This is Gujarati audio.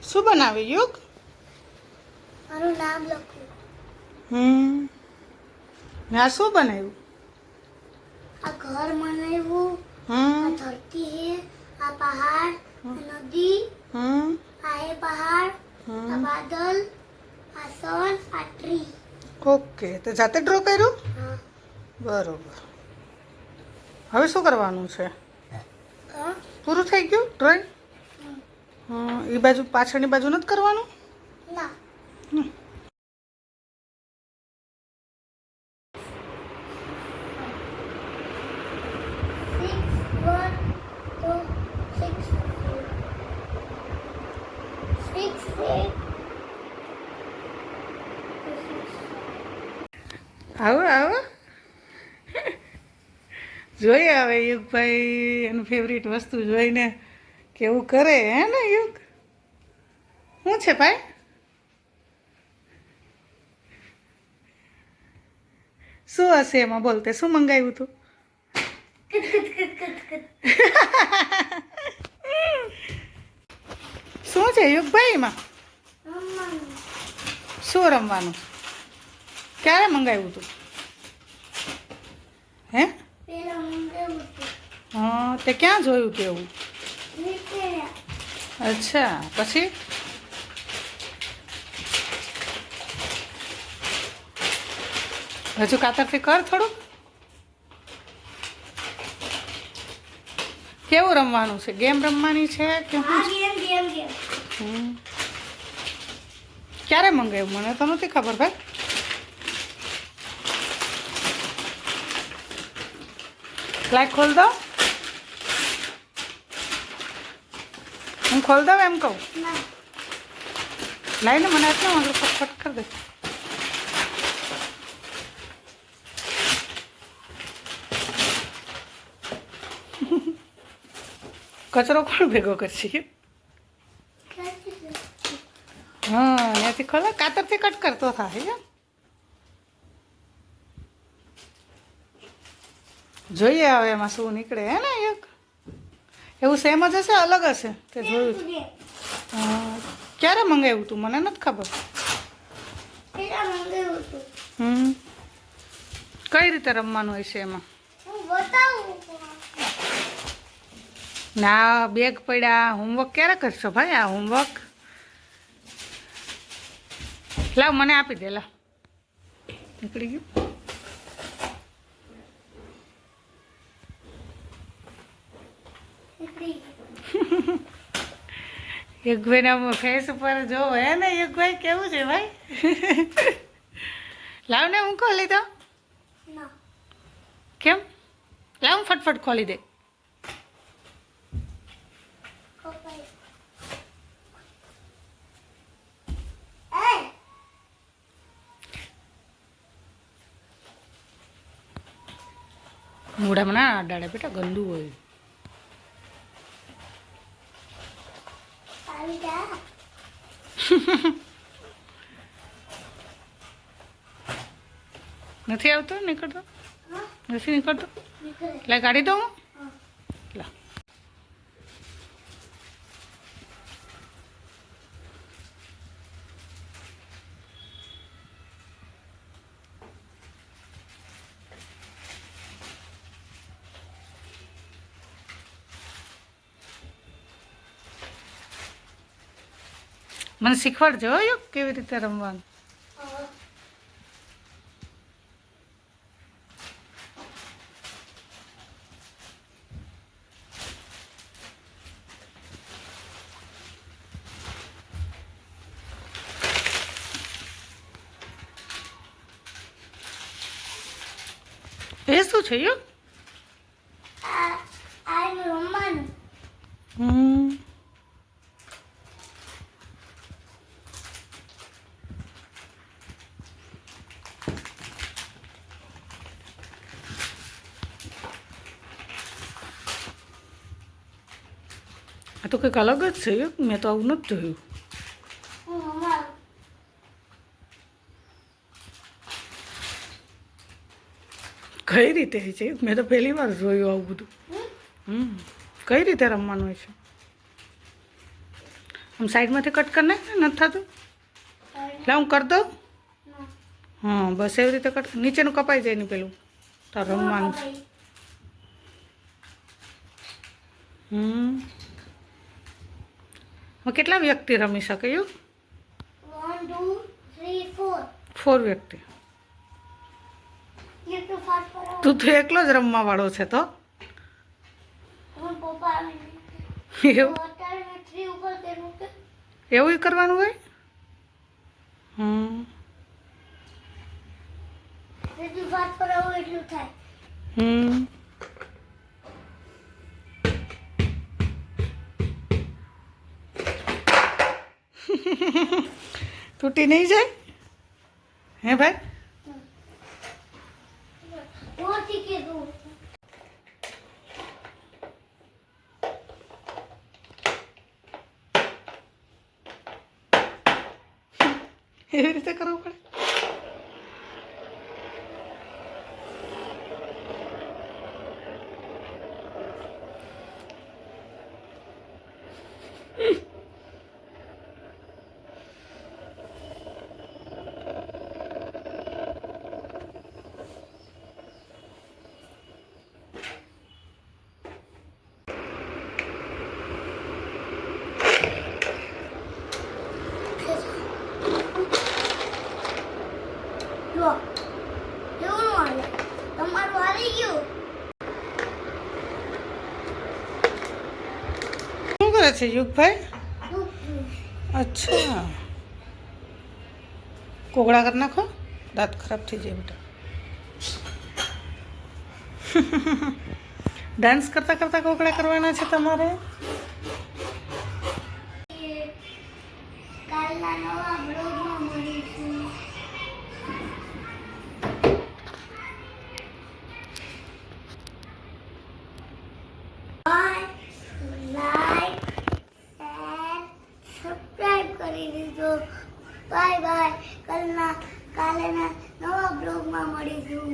શું બનાવ્યું યુગ? મારું નામ લખ્યું. ને આ શું બનાવ્યું? આ ઘર બનાવ્યું. આ ધરતી હે, આ પહાડ, આ નદી, આ એ પહાડ, આ બાદલ, આ સન, આ ટ્રી. ઓકે, તો જાતે ડ્રો કર્યું? હા. બરોબર. હવે શું કરવાનું છે? હા? પૂરું થઈ ગયું ડ્રોઈંગ? એ બાજુ પાછળની બાજુ નથી કરવાનું? ના. આવો આવો જોઈએ હવે યુગભાઈ એનું ફેવરિટ વસ્તુ જોઈને કેવું કરે હે ને યુગ? શું છે ભાઈ? શું હશે એમાં? બોલતે શું મંગાવ્યું હતું? શું છે યુગભાઈ એમાં? શું રમવાનું? ક્યારે મંગાવ્યું હતું? હે? હા, તે ક્યાં જોયું હતું એવું? અચ્છા, પછી? હજુ કાતરથી કર થોડુંક. કેવું રમવાનું છે? ગેમ રમવાની છે કે ક્યારે મંગાવ્યું? મને તો નથી ખબર ભાઈ. લાઈક ખોલ દો. હું ખોલ દઉં એમ કહું? લાઈને મને આટલું આગળ ફટફટ કરી દે. કચરો કોણ ભેગો કરશે? હા, ત્યાંથી ખોલો. કાતરથી કટ કરતો થાય. જોઈએ હવે એમાં શું નીકળે હે ને એક. એવું સેમ જ હશે અલગ હશે? તે જોયું. ક્યારે મંગાવ્યું તું? મને નથી ખબર. કઈ રીતે રમવાનું હોય છે એમાં? ના, બેગ પડ્યા. હોમવર્ક ક્યારે કરશો ભાઈ? આ હોમવર્ક લાવ, મને આપી દે. લાવ, નીકળી ગયું. યુગભાઈના ફેસ ઉપર જોવો હે ને યુગભાઈ કેવું છે ભાઈ? લાવ ને, હું ખોલી દઉં. કેમ? લાવ, હું ફટફટ ખોલી દે. મૂળામાં ના અડાડે બેટા, ગંદુ હોય. નથી આવતો? નીકળતો નથી? નીકળતો? એટલે કાઢી દઉં? લા, મને શીખવાડજો હો કેવી રીતે રમવાનું. એ શું છે યુગ? આ તો કંઈક અલગ જ છે યુગ. મેં તો આવું નથી જોયું. કઈ રીતે છે? મેં તો પહેલી વાર જોયું આવું બધું. કઈ રીતે રમવાનું હોય છે? આમ સાઈડમાંથી કટ કરી નાખ ને, નથી થતું. લા હું કરી દઉં. હા બસ એવી રીતે કટ. નીચેનું કપાઈ જાય ને પેલું તાર રમવાનું. હવે કેટલા વ્યક્તિ રમી શકે? એવું 1 2 3 4. 4 વ્યક્તિ. ये तो फास्ट पर તું તો એકલો જ રમવા વાળો છે તો. હું પપ્પા આવે એવું અત્યારે મેં 3 ઉપર તેનું કે એવું કરવાનું હોય. જેટલું ફાસ્ટ પર આવું એટલું થાય. તૂટી નહીં જાય હે ભાઈ? મોટી કે દૂર એવી રીતે કરવું પડે. લો એવું હાલે તમારું હારી ગયું. શું કરે છે યુગભાઈ? અચ્છા કોગળા કરી નાખો, દાંત ખરાબ થઈ જાય બેટા. ડાન્સ કરતા કરતા કોગળા કરવાના છે તમારે? કાલના નવા બ્લોગમાં મળીશું. લાઈક શેર સબસ્ક્રાઇબ કરી દીધો. Bye bye. કાલેના નવા બ્લોગમાં મળીશું.